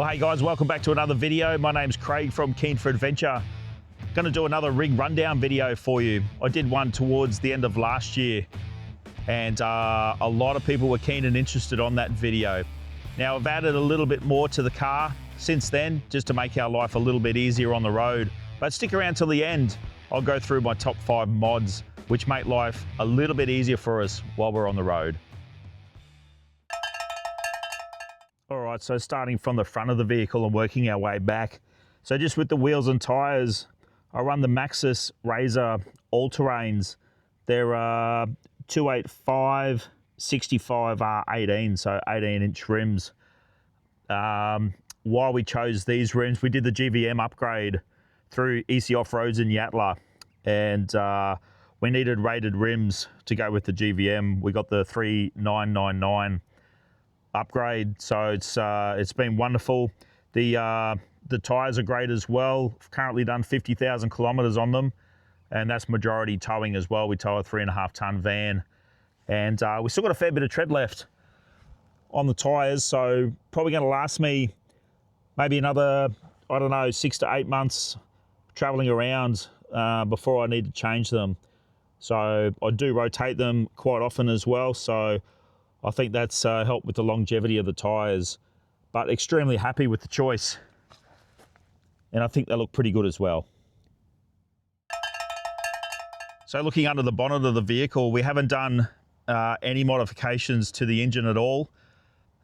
Hey guys, welcome back to another video. My name's Craig from Keen for Adventure. Going to do another rig rundown video for you. I did one towards the end of last year and a lot of people were keen and interested on that video. Now I've added a little bit more to the car since then, just to make our life a little bit easier on the road. But stick around till the end. I'll go through my top 5 mods which make life a little bit easier for us while we're on the road. All right, so starting from the front of the vehicle and working our way back. So just with the wheels and tires, I run the Maxxis Razor All-Terrains. They're 285 65 R18, so 18-inch rims. Why we chose these rims, we did the GVM upgrade through EC Off-Roads in Yatala, and we needed rated rims to go with the GVM. We got the 3999 upgrade, so it's been wonderful. The tires are great as well. I've currently done 50,000 kilometers on them, and that's majority towing as well. We tow a 3.5 ton van, and we still got a fair bit of tread left on the tires, so probably going to last me maybe another, I don't know, 6 to 8 months traveling around before I need to change them. So I do rotate them quite often as well, so I think that's helped with the longevity of the tyres, but extremely happy with the choice. And I think they look pretty good as well. So looking under the bonnet of the vehicle, we haven't done any modifications to the engine at all.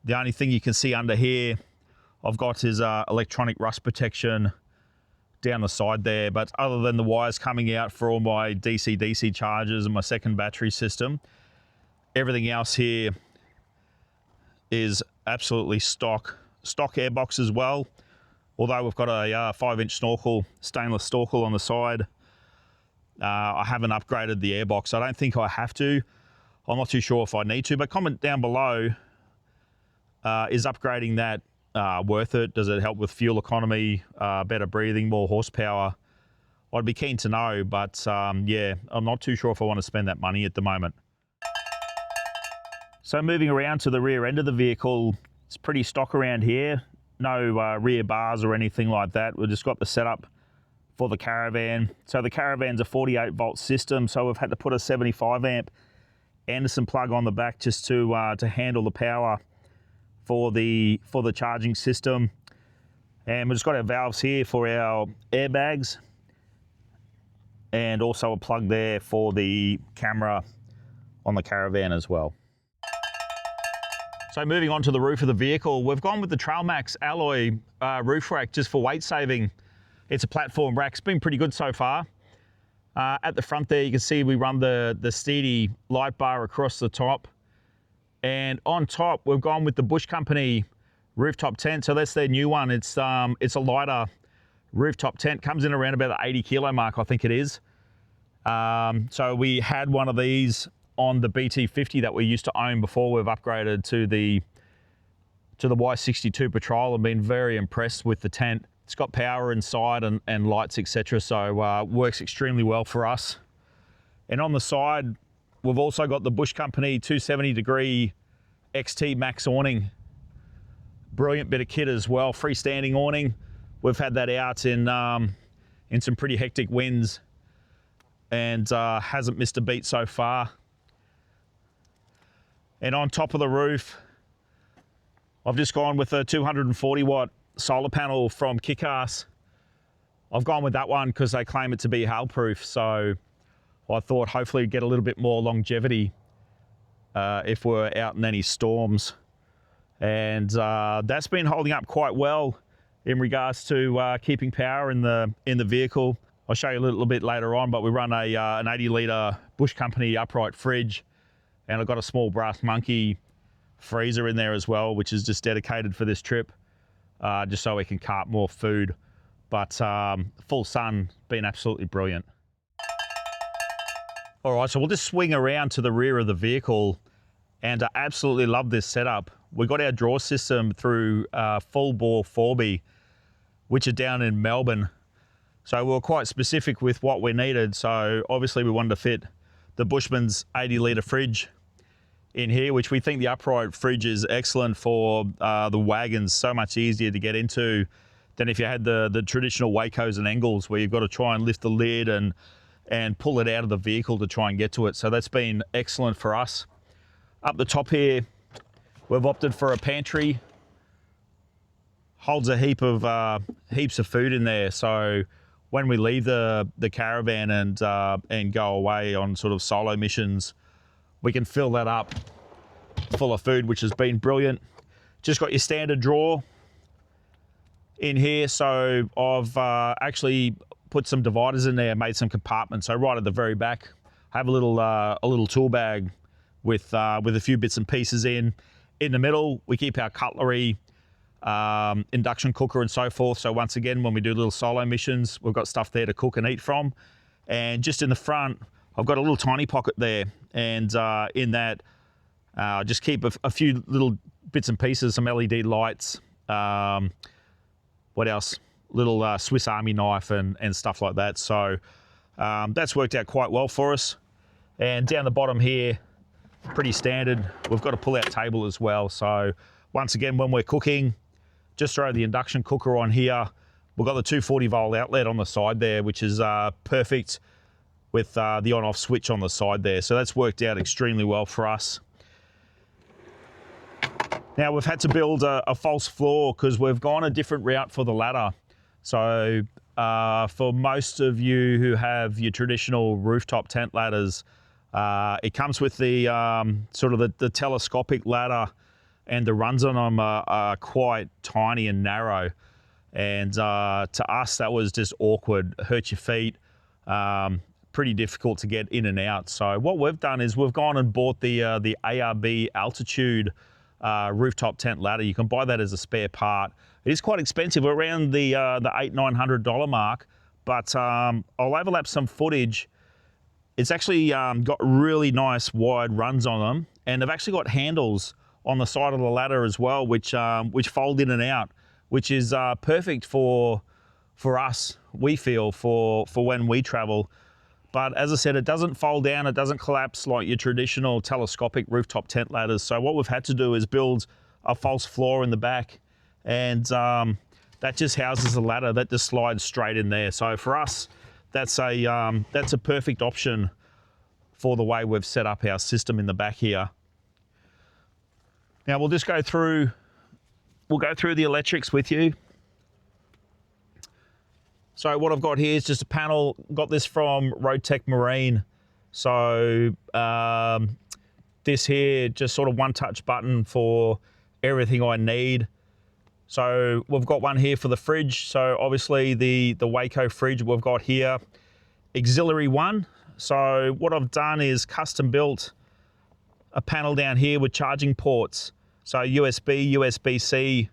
The only thing you can see under here I've got is electronic rust protection down the side there, but other than the wires coming out for all my DC-DC chargers and my second battery system, everything else here is absolutely stock airbox as well. Although we've got a 5-inch snorkel, stainless snorkel on the side, I haven't upgraded the airbox. I don't think I have to. I'm not too sure if I need to, but comment down below, is upgrading that worth it? Does it help with fuel economy, better breathing, more horsepower? I'd be keen to know, but yeah, I'm not too sure if I want to spend that money at the moment. So moving around to the rear end of the vehicle, it's pretty stock around here. No rear bars or anything like that. We've just got the setup for the Caravan. So the Caravan's a 48 volt system, so we've had to put a 75 amp Anderson plug on the back just to handle the power for the charging system. And we've just got our valves here for our airbags, and also a plug there for the camera on the Caravan as well. So moving on to the roof of the vehicle, we've gone with the Trailmax alloy roof rack just for weight saving. It's a platform rack. It's been pretty good so far. At the front there, you can see we run the Steedy light bar across the top. And on top, we've gone with the Bush Company rooftop tent. So that's their new one. It's a lighter rooftop tent. Comes in around about the 80 kilo mark, I think it is. So we had one of these on the BT50 that we used to own before we've upgraded to the Y62 Patrol, and been very impressed with the tent. It's got power inside and lights, etc. So works extremely well for us. And on the side, we've also got the Bush Company 270 degree XT Max awning. Brilliant bit of kit as well, freestanding awning. We've had that out in some pretty hectic winds, and hasn't missed a beat so far. And on top of the roof, I've just gone with a 240 watt solar panel from Kickass. I've gone with that one because they claim it to be hail proof, so I thought hopefully get a little bit more longevity if we're out in any storms. And that's been holding up quite well in regards to keeping power in the vehicle. I'll show you a little bit later on, but we run an 80 litre Bush Company upright fridge, and I've got a small Brass Monkey freezer in there as well, which is just dedicated for this trip, just so we can cart more food. But full sun, been absolutely brilliant. All right, so we'll just swing around to the rear of the vehicle, and I absolutely love this setup. We got our draw system through Full Bore Forby, which are down in Melbourne. So we were quite specific with what we needed. So obviously we wanted to fit the Bushman's 80 litre fridge in here, which we think the upright fridge is excellent for the wagons. So much easier to get into than if you had the traditional Wacos and Engels, where you've got to try and lift the lid and pull it out of the vehicle to try and get to it. So that's been excellent for us. Up the top here, we've opted for a pantry. Holds a heaps of food in there. So when we leave the caravan and go away on sort of solo missions, we can fill that up full of food, which has been brilliant. Just got your standard drawer in here. So I've actually put some dividers in there, made some compartments. So right at the very back, I have a little tool bag with a few bits and pieces in. In the middle, we keep our cutlery, induction cooker and so forth. So once again, when we do little solo missions, we've got stuff there to cook and eat from. And just in the front, I've got a little tiny pocket there. And in that, just keep a few little bits and pieces, some LED lights, what else? Little Swiss Army knife and stuff like that. So that's worked out quite well for us. And down the bottom here, pretty standard. We've got a pull-out table as well. So once again, when we're cooking, just throw the induction cooker on here. We've got the 240 volt outlet on the side there, which is perfect with the on-off switch on the side there. So that's worked out extremely well for us. Now we've had to build a false floor because we've gone a different route for the ladder. So for most of you who have your traditional rooftop tent ladders, it comes with the sort of the telescopic ladder, and the runs on them are quite tiny and narrow. And to us, that was just awkward, hurt your feet, pretty difficult to get in and out. So what we've done is we've gone and bought the ARB Altitude rooftop tent ladder. You can buy that as a spare part. It is quite expensive, around the $800-900 mark, but I'll overlap some footage. It's actually got really nice wide runs on them, and they've actually got handles on the side of the ladder as well, which fold in and out, which is perfect for us, we feel, for when we travel. But as I said, it doesn't fold down, it doesn't collapse like your traditional telescopic rooftop tent ladders. So what we've had to do is build a false floor in the back, and that just houses the ladder. That just slides straight in there. So for us, that's a perfect option for the way we've set up our system in the back here. Now we'll just go through the electrics with you. So what I've got here is just a panel. Got this from Roadtech Marine. So this here, just sort of one touch button for everything I need. So we've got one here for the fridge. So obviously the Waco fridge we've got here, auxiliary one. So what I've done is custom built a panel down here with charging ports. So USB, USB-C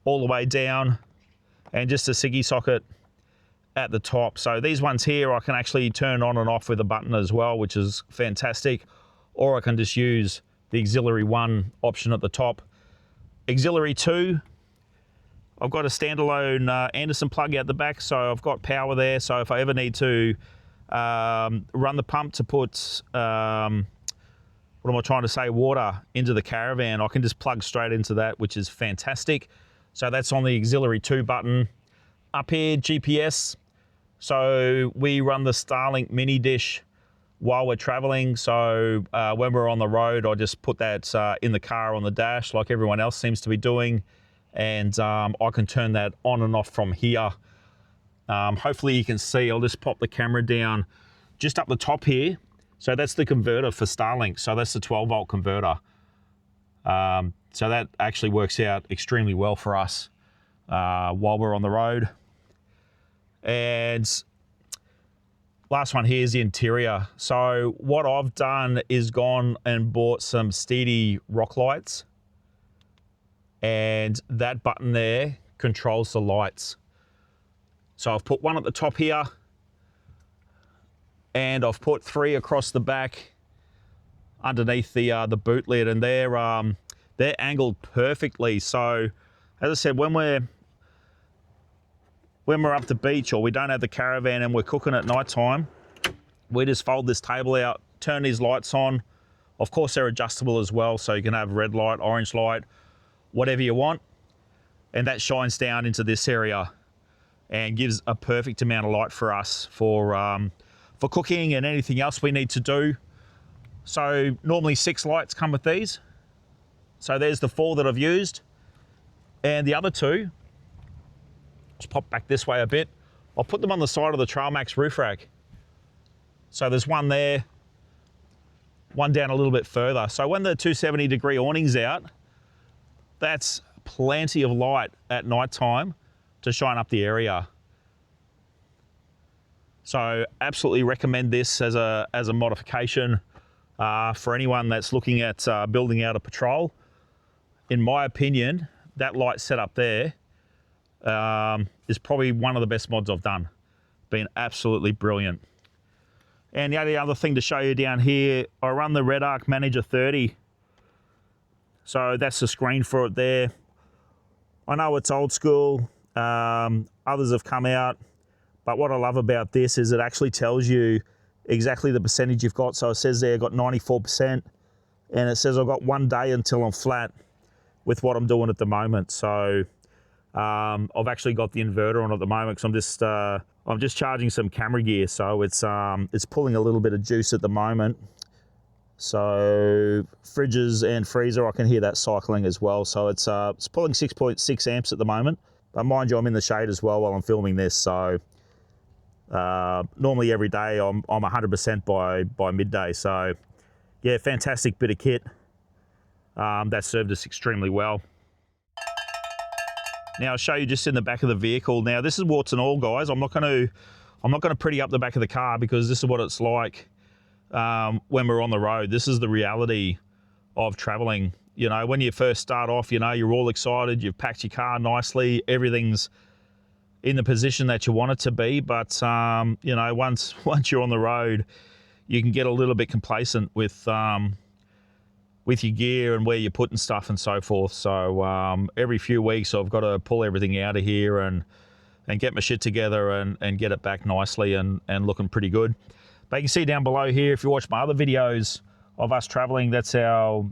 all the way down, and just a SIGGI socket at the top. So these ones here I can actually turn on and off with a button as well, which is fantastic. Or I can just use the auxiliary one option at the top. Auxiliary two, I've got a standalone Anderson plug out the back, so I've got power there. So if I ever need to run the pump to put, what am I trying to say, water into the caravan, I can just plug straight into that, which is fantastic. So that's on the auxiliary 2 button. Up here, GPS. So we run the Starlink mini dish while we're traveling. So when we're on the road, I just put that in the car on the dash like everyone else seems to be doing. And I can turn that on and off from here. Hopefully you can see, I'll just pop the camera down just up the top here. So that's the converter for Starlink. So that's the 12 volt converter. So that actually works out extremely well for us while we're on the road. And last one here is the interior. So what I've done is gone and bought some Steedy rock lights. And that button there controls the lights. So I've put one at the top here, and I've put 3 across the back underneath the boot lid, and they're angled perfectly. So as I said, when we're up the beach or we don't have the caravan and we're cooking at night time, we just fold this table out, turn these lights on Of course, they're adjustable as well, so you can have red light, orange light, whatever you want. And that shines down into this area and gives a perfect amount of light for us for cooking and anything else we need to do. So normally 6 lights come with these. So there's the 4 that I've used. And the other 2, let's pop back this way a bit. I'll put them on the side of the Trailmax roof rack. So there's one there, one down a little bit further. So when the 270-degree awning's out, that's plenty of light at night time to shine up the area. So absolutely recommend this as a modification for anyone that's looking at building out a patrol. In my opinion, that light setup there is probably one of the best mods I've done. Been absolutely brilliant. And the only other thing to show you down here, I run the Red Arc Manager 30. So that's the screen for it there. I know it's old school. Others have come out. But what I love about this is it actually tells you exactly the percentage you've got. So it says there I've got 94%. And it says I've got 1 day until I'm flat with what I'm doing at the moment. So I've actually got the inverter on at the moment because I'm just charging some camera gear, so it's pulling a little bit of juice at the moment. So fridges and freezer, I can hear that cycling as well. So it's pulling 6.6 amps at the moment. But mind you, I'm in the shade as well while I'm filming this. So normally every day I'm 100% by midday. So yeah, fantastic bit of kit. That served us extremely well. Now I'll show you just in the back of the vehicle. Now this is warts and all, guys. I'm not going to pretty up the back of the car because this is what it's like when we're on the road. This is the reality of traveling. You know, when you first start off, you know, you're all excited. You've packed your car nicely. Everything's in the position that you want it to be. But you know, once you're on the road, you can get a little bit complacent with your gear and where you're putting stuff and so forth. So every few weeks I've got to pull everything out of here and get my shit together and get it back nicely and looking pretty good. But you can see down below here, if you watch my other videos of us traveling, that's our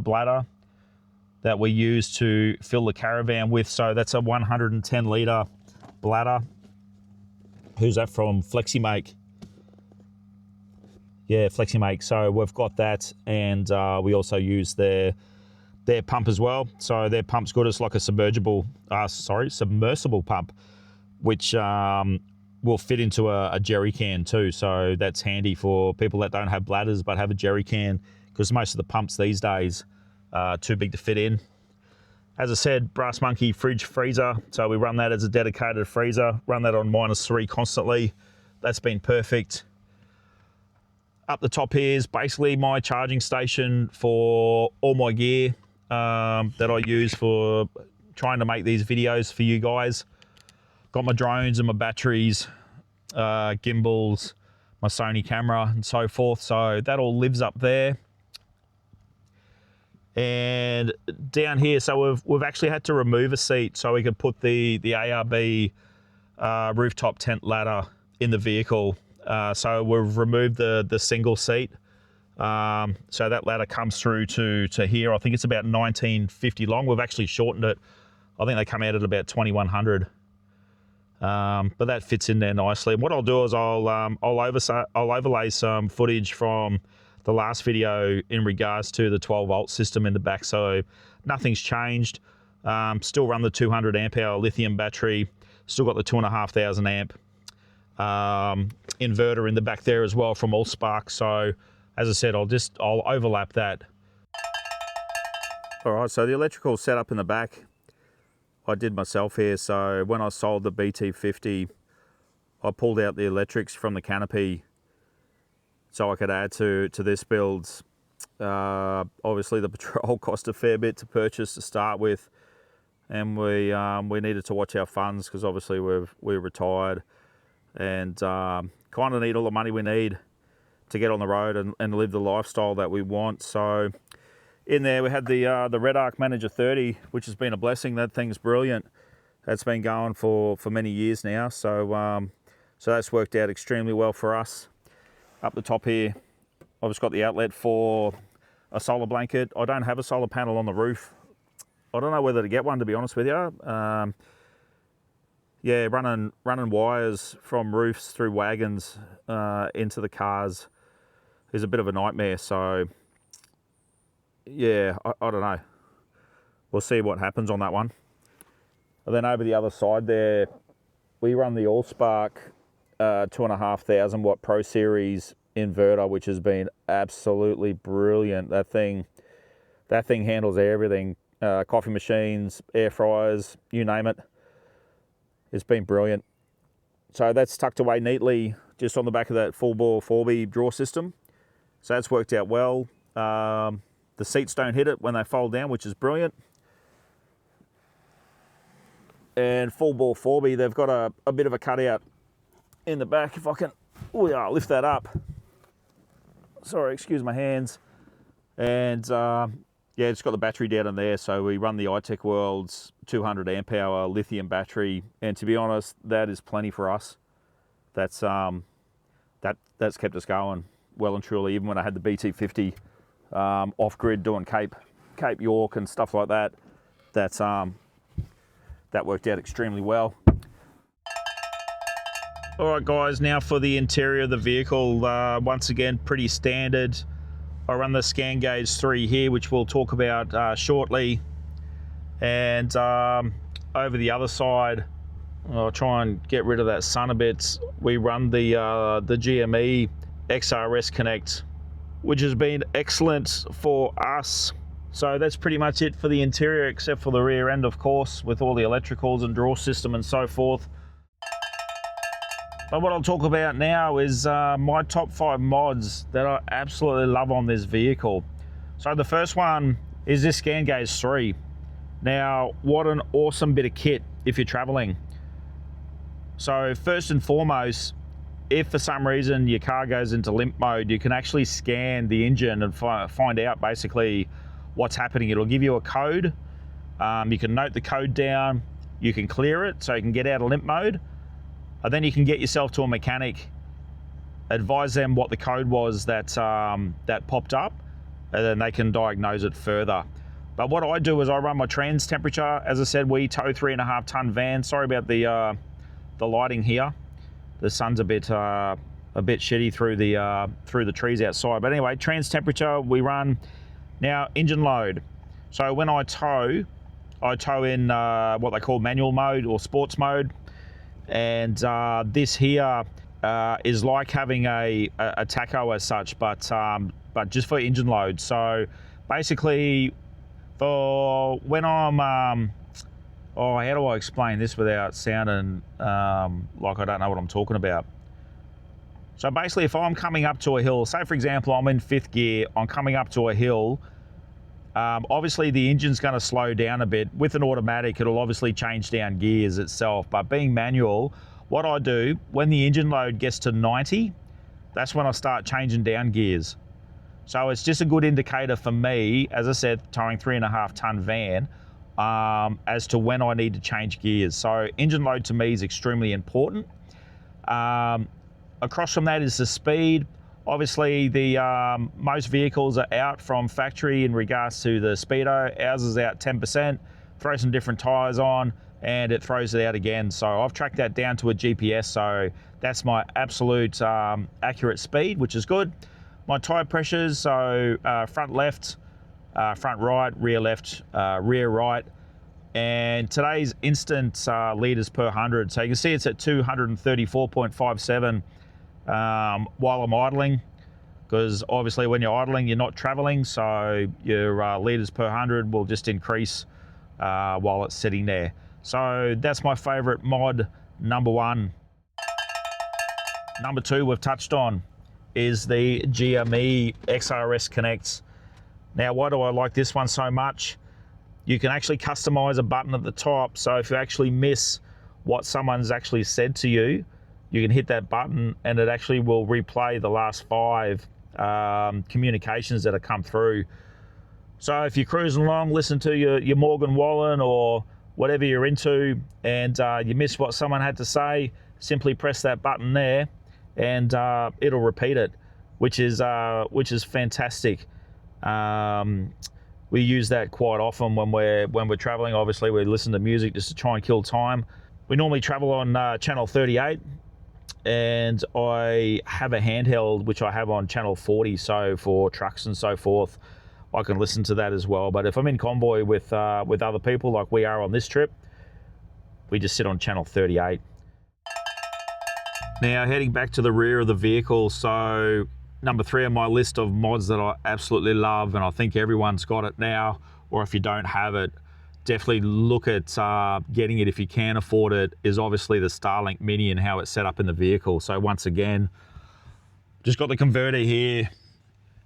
bladder that we use to fill the caravan with. So that's a 110 litre bladder. Who's that from? FlexiMake. Yeah, FlexiMake. So we've got that, and we also use their pump as well. So their pump's good. It's like a submersible pump, which will fit into a jerry can too. So that's handy for people that don't have bladders but have a jerry can, because most of the pumps these days are too big to fit in. As I said, Brass Monkey fridge freezer. So we run that as a dedicated freezer. Run that on -3 constantly. That's been perfect. Up the top here is basically my charging station for all my gear that I use for trying to make these videos for you guys. Got my drones and my batteries, gimbals, my Sony camera and so forth. So that all lives up there. And down here, so we've actually had to remove a seat so we could put the ARB rooftop tent ladder in the vehicle. So we've removed the single seat. So that ladder comes through to here. I think it's about 1950 long. We've actually shortened it. I think they come out at about 2100. But that fits in there nicely. And what I'll do is I'll overlay some footage from the last video in regards to the 12-volt system in the back. So nothing's changed. Still run the 200 amp hour lithium battery. Still got the 2,500 amp inverter in the back there as well from Allspark. So as I said, I'll overlap that. All right, so the electrical setup in the back I did myself here. So when I sold the BT50, I pulled out the electrics from the canopy so I could add to this build. Obviously the patrol cost a fair bit to purchase to start with, and we needed to watch our funds because obviously we're retired and kind of need all the money we need to get on the road and live the lifestyle that we want. So in there we had the Red Arc Manager 30, which has been a blessing. That thing's brilliant. That's been going for many years now. So so that's worked out extremely well for us. Up the top here, I've just got the outlet for a solar blanket. I don't have a solar panel on the roof. I don't know whether to get one, to be honest with you. Yeah, running wires from roofs through wagons into the cars is a bit of a nightmare. So, yeah, I don't know. We'll see what happens on that one. And then over the other side there, we run the Allspark 2,500 watt Pro Series inverter, which has been absolutely brilliant. That thing handles everything. Coffee machines, air fryers, you name it. It's been brilliant. So that's tucked away neatly just on the back of that full bore 4B draw system. So that's worked out well. The seats don't hit it when they fold down, which is brilliant. And full bore 4B, they've got a bit of a cutout in the back. If I can lift that up. Sorry, excuse my hands. And yeah, it's got the battery down in there. So we run the iTech World's 200 amp hour lithium battery. And to be honest, that is plenty for us. That's kept us going well and truly, even when I had the BT50 off grid doing Cape York and stuff like that. That worked out extremely well. All right, guys, now for the interior of the vehicle. Once again, pretty standard. I run the Scan Gauge 3 here, which we'll talk about shortly. And over the other side, I'll try and get rid of that sun a bit. We run the GME XRS Connect, which has been excellent for us. So that's pretty much it for the interior, except for the rear end, of course, with all the electricals and draw system and so forth. But what I'll talk about now is my top 5 mods that I absolutely love on this vehicle. So the first one is this Scan Gauge 3. Now, what an awesome bit of kit if you're traveling. So first and foremost, if for some reason your car goes into limp mode, you can actually scan the engine and find out basically what's happening. It'll give you a code. You can note the code down. You can clear it so you can get out of limp mode. And then you can get yourself to a mechanic, advise them what the code was that popped up, and then they can diagnose it further. But what I do is I run my trans temperature. As I said, we tow 3.5 ton van. Sorry about the lighting here. The sun's a bit shitty through the trees outside. But anyway, trans temperature we run. Now engine load. So when I tow in what they call manual mode or sports mode. And this here is like having a tacho as such, but just for engine load. So basically, for when I'm how do I explain this without sounding like I don't know what I'm talking about? So basically, if I'm coming up to a hill, say for example I'm in 5th gear, I'm coming up to a hill. Obviously the engine's going to slow down a bit. With an automatic, it'll obviously change down gears itself, but being manual, what I do, when the engine load gets to 90, that's when I start changing down gears. So it's just a good indicator for me, as I said, towing 3.5 ton van, as to when I need to change gears. So engine load to me is extremely important. Across from that is the speed. Obviously, the most vehicles are out from factory in regards to the speedo. Ours is out 10%. Throw some different tyres on, and it throws it out again. So I've tracked that down to a GPS. So that's my absolute accurate speed, which is good. My tyre pressures, so front left, front right, rear left, rear right. And today's instant litres per 100. So you can see it's at 234.57. While I'm idling, because obviously when you're idling you're not traveling, so your litres per 100 will just increase while it's sitting there. So that's my favourite mod, number 1. Number 2 we've touched on is the GME XRS Connect. Now why do I like this one so much? You can actually customise a button at the top, so if you actually miss what someone's actually said to you, you can hit that button and it actually will replay the last 5 communications that have come through. So if you're cruising along, listen to your Morgan Wallen or whatever you're into, and you miss what someone had to say, simply press that button there and it'll repeat it, which is fantastic. We use that quite often when we're traveling. Obviously, we listen to music just to try and kill time. We normally travel on channel 38, and I have a handheld which I have on channel 40. So for trucks and so forth, I can listen to that as well. But if I'm in convoy with other people like we are on this trip, we just sit on channel 38. Now heading back to the rear of the vehicle, so number 3 on my list of mods that I absolutely love, and I think everyone's got it now, or if you don't have it, definitely look at getting it if you can afford it, is obviously the Starlink Mini and how it's set up in the vehicle. So once again, just got the converter here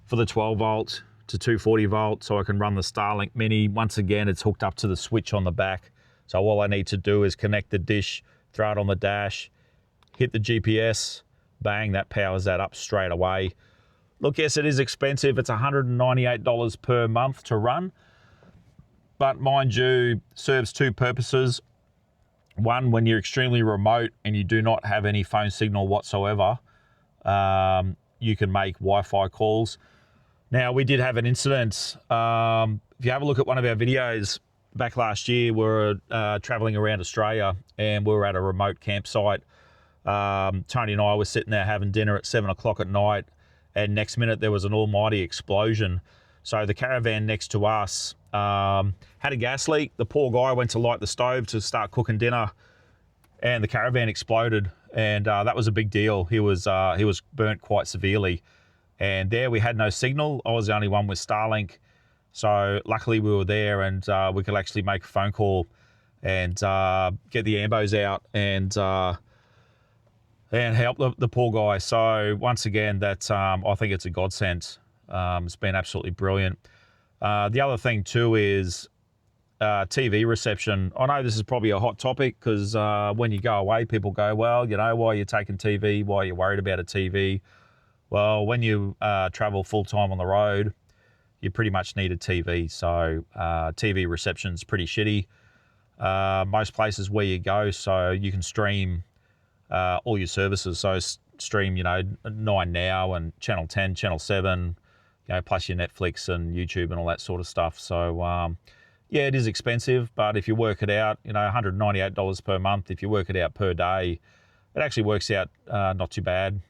for the 12 volt to 240 volt so I can run the Starlink Mini. Once again, it's hooked up to the switch on the back. So all I need to do is connect the dish, throw it on the dash, hit the GPS, bang, that powers that up straight away. Look, yes, it is expensive. It's $198 per month to run. But mind you, serves 2 purposes. One, when you're extremely remote and you do not have any phone signal whatsoever, you can make Wi-Fi calls. Now, we did have an incident. If you have a look at one of our videos back last year, we were traveling around Australia and we were at a remote campsite. Tony and I were sitting there having dinner at 7 o'clock at night, and next minute there was an almighty explosion. So the caravan next to us had a gas leak. The poor guy went to light the stove to start cooking dinner, and the caravan exploded, and that was a big deal. He was burnt quite severely, and there we had no signal. I was the only one with Starlink, so luckily we were there, and we could actually make a phone call and get the ambos out and help the poor guy. So once again, that I think it's a godsend. It's been absolutely brilliant. The other thing too is TV reception. I know this is probably a hot topic because when you go away, people go, well, you know, why are you taking TV? Why are you worried about a TV? Well, when you travel full time on the road, you pretty much need a TV. So TV reception's pretty shitty. Most places where you go, so you can stream all your services. So stream, you know, 9 Now and Channel 10, Channel 7, you know, plus your Netflix and YouTube and all that sort of stuff. So yeah, it is expensive, but if you work it out, you know, $198 per month. If you work it out per day, it actually works out not too bad.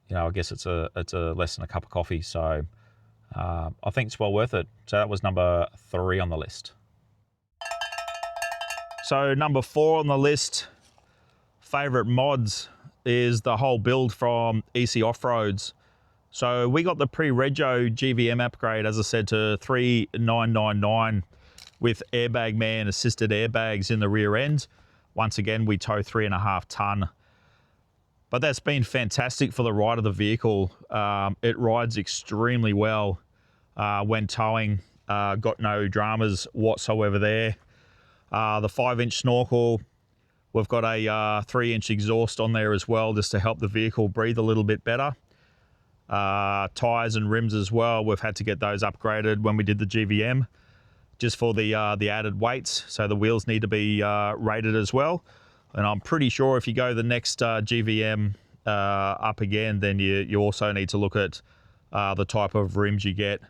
You know, I guess it's a less than a cup of coffee. So I think it's well worth it. So that was number 3 on the list. So number 4 on the list, favorite mods, is the whole build from EC Off-Roads. So we got the pre-rego GVM upgrade, as I said, to 3999 with Airbag Man assisted airbags in the rear end. Once again, we tow 3.5 ton. But that's been fantastic for the ride of the vehicle. It rides extremely well when towing. Got no dramas whatsoever there. The 5-inch snorkel, we've got a 3-inch exhaust on there as well, just to help the vehicle breathe a little bit better. Tyres and rims as well, we've had to get those upgraded when we did the GVM, just for the added weights. So the wheels need to be rated as well. And I'm pretty sure if you go the next GVM up again, then you also need to look at the type of rims you get,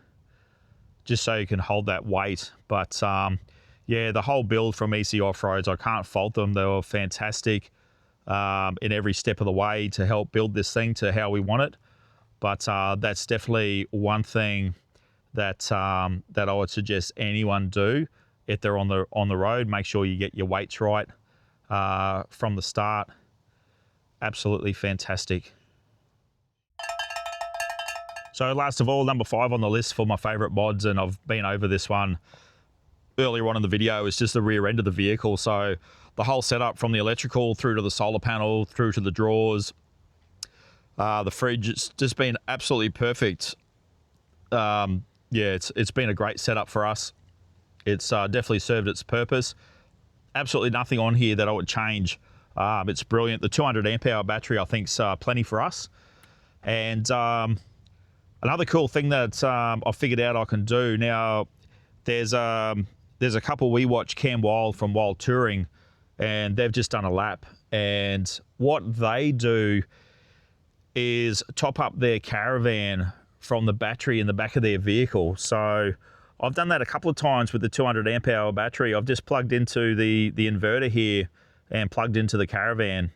just so you can hold that weight. But yeah, the whole build from EC Off-Roads, I can't fault them. They were fantastic in every step of the way to help build this thing to how we want it. But that's definitely one thing that that I would suggest anyone do if they're on the road. Make sure you get your weights right from the start. Absolutely fantastic. So last of all, number 5 on the list for my favorite mods, and I've been over this one earlier on in the video, is just the rear end of the vehicle. So the whole setup from the electrical through to the solar panel, through to the drawers, the fridge, it's just been absolutely perfect. Yeah, it's been a great setup for us. It's definitely served its purpose. Absolutely nothing on here that I would change. It's brilliant. The 200 amp hour battery, I think, is plenty for us. And another cool thing that I figured out I can do now, there's a couple we watch, Cam Wild from Wild Touring, and they've just done a lap. And what they do is top up their caravan from the battery in the back of their vehicle. So I've done that a couple of times with the 200 amp hour battery. I've just plugged into the inverter here and plugged into the caravan,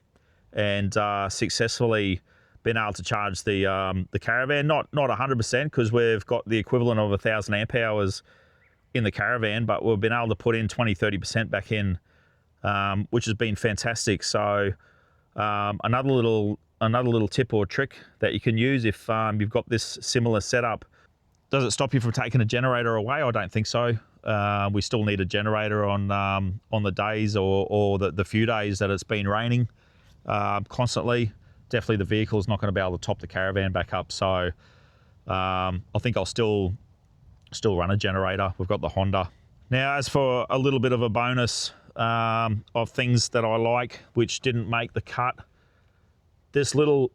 and successfully been able to charge the caravan. Not 100%, because we've got the equivalent of 1,000 amp hours in the caravan, but we've been able to put in 20-30% back in, which has been fantastic. So another little tip or trick that you can use if you've got this similar setup. Does it stop you from taking a generator away? I don't think so. We still need a generator on the days or the few days that it's been raining constantly. Definitely the vehicle's not going to be able to top the caravan back up. So I think I'll still run a generator. We've got the Honda. Now, as for a little bit of a bonus of things that I like, which didn't make the cut, this little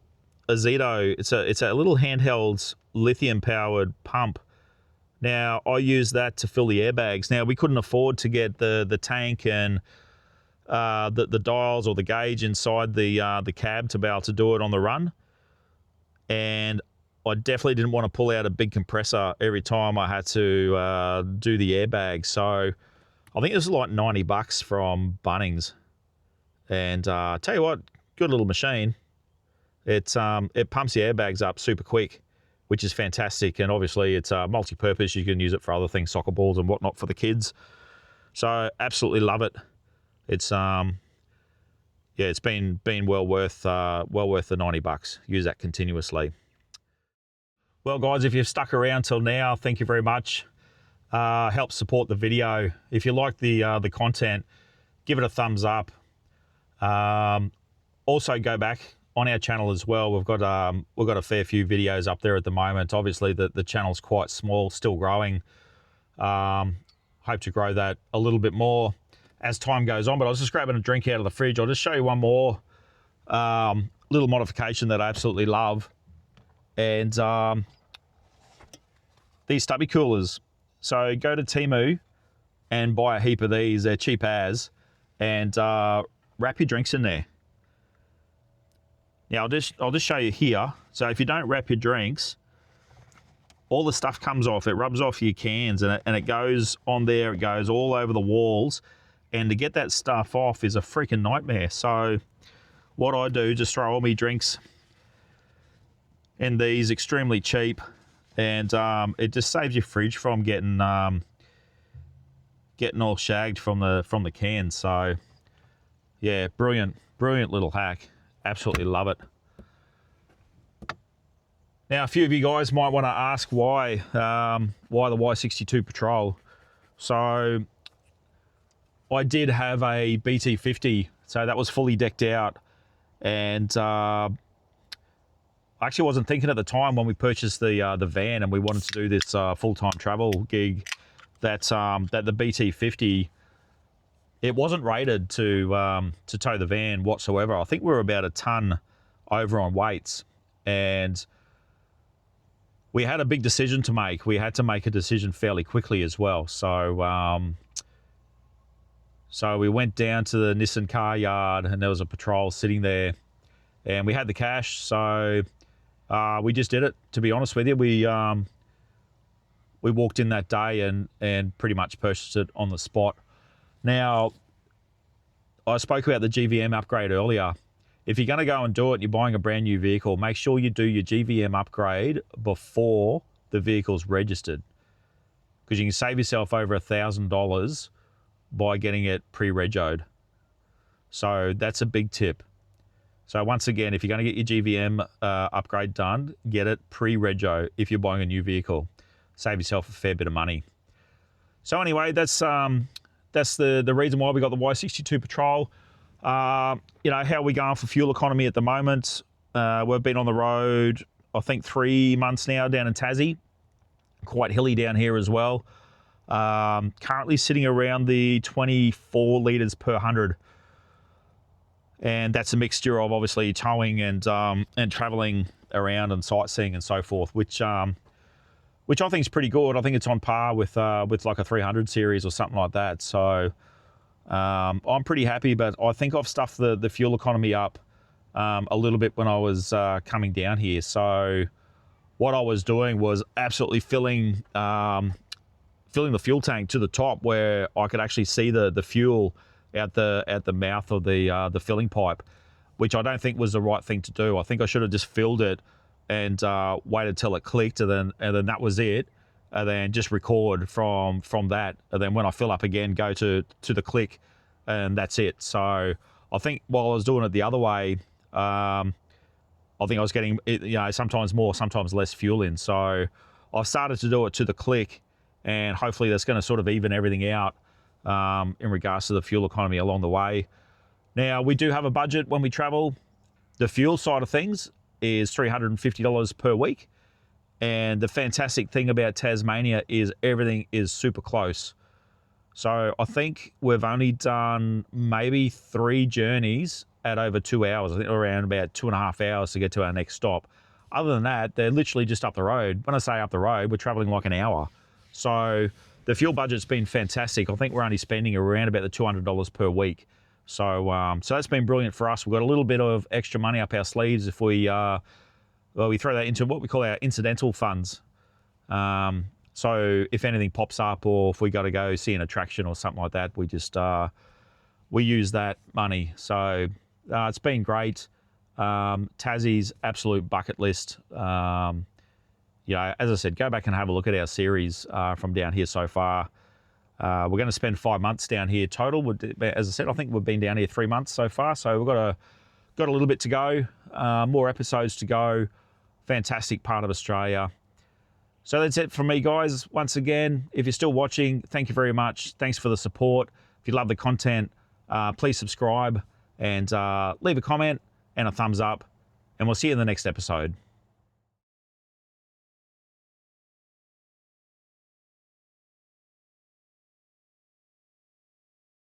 Azito, it's a little handheld lithium-powered pump. Now, I use that to fill the airbags. Now, we couldn't afford to get the tank and the dials or the gauge inside the cab to be able to do it on the run. And I definitely didn't want to pull out a big compressor every time I had to do the airbag. So I think this is like $90 from Bunnings. And tell you what, good little machine. It pumps the airbags up super quick, which is fantastic. And obviously it's multi-purpose. You can use it for other things, soccer balls and whatnot for the kids. So absolutely love it. It's it's been well worth the $90. Use that continuously. Well, guys, if you've stuck around till now, thank you very much. Help support the video. If you like the content, give it a thumbs up. Also, go back on our channel as well. We've got a fair few videos up there at the moment. Obviously, the channel's quite small, still growing. Hope to grow that a little bit more as time goes on. But I was just grabbing a drink out of the fridge. I'll just show you one more little modification that I absolutely love. And these stubby coolers. So go to Temu and buy a heap of these. They're cheap as, and wrap your drinks in there. Now I'll just show you here. So if you don't wrap your drinks, all the stuff comes off. It rubs off your cans, and it goes on there. It goes all over the walls, and to get that stuff off is a freaking nightmare. So what I do, just throw all my drinks in these, extremely cheap, and it just saves your fridge from getting all shagged from the cans. So yeah, brilliant little hack. Absolutely love it. Now, a few of you guys might want to ask why the Y62 Patrol. So I did have a BT50, so that was fully decked out, and I actually wasn't thinking at the time when we purchased the van and we wanted to do this full-time travel gig that the BT50, it wasn't rated to tow the van whatsoever. I think we were about a ton over on weights, and we had a big decision to make. We had to make a decision fairly quickly as well. So so we went down to the Nissan car yard, and there was a Patrol sitting there, and we had the cash. So we just did it, to be honest with you. We walked in that day and pretty much purchased it on the spot. Now, I spoke about the GVM upgrade earlier. If you're going to go and do it, you're buying a brand new vehicle, make sure you do your GVM upgrade before the vehicle's registered, because you can save yourself over $1,000 by getting it pre-regoed. So that's a big tip. So once again, if you're going to get your GVM upgrade done, get it pre-rego if you're buying a new vehicle. Save yourself a fair bit of money. So anyway, that's the reason why we got the Y62 Patrol. You know, how are we going for fuel economy at the moment? We've been on the road, I think 3 months now down in Tassie. Quite hilly down here as well. Currently sitting around the 24 litres per 100. And that's a mixture of obviously towing and travelling around and sightseeing and so forth, which I think is pretty good. I think it's on par with like a 300 series or something like that. So I'm pretty happy, but I think I've stuffed the fuel economy up a little bit when I was coming down here. So what I was doing was absolutely filling the fuel tank to the top, where I could actually see the fuel at the mouth of the filling pipe, which I don't think was the right thing to do. I think I should have just filled it and waited till it clicked, and then that was it, and then just record from that, and then when I fill up again, go to the click, and that's it. So I think while I was doing it the other way, I think I was getting, sometimes more, sometimes less fuel in. So I've started to do it to the click, and hopefully that's going to sort of even everything out in regards to the fuel economy along the way. Now, we do have a budget when we travel. The fuel side of things is $350 per week. And the fantastic thing about Tasmania is everything is super close. So I think we've only done maybe 3 journeys at over 2 hours. I think around about 2.5 hours to get to our next stop. Other than that, they're literally just up the road. When I say up the road, we're traveling like an hour. So the fuel budget's been fantastic. I think we're only spending around about the $200 per week. So that's been brilliant for us. We've got a little bit of extra money up our sleeves if we throw that into what we call our incidental funds. So if anything pops up, or if we got to go see an attraction or something like that, we just we use that money. So it's been great. Tassie's absolute bucket list. As I said, go back and have a look at our series from down here so far. We're going to spend 5 months down here total. As I said, I think we've been down here 3 months so far, so we've got a little bit to go, more episodes to go. Fantastic part of Australia. So that's it from me, guys. Once again, if you're still watching, thank you very much. Thanks for the support. If you love the content, please subscribe and leave a comment and a thumbs up, and we'll see you in the next episode.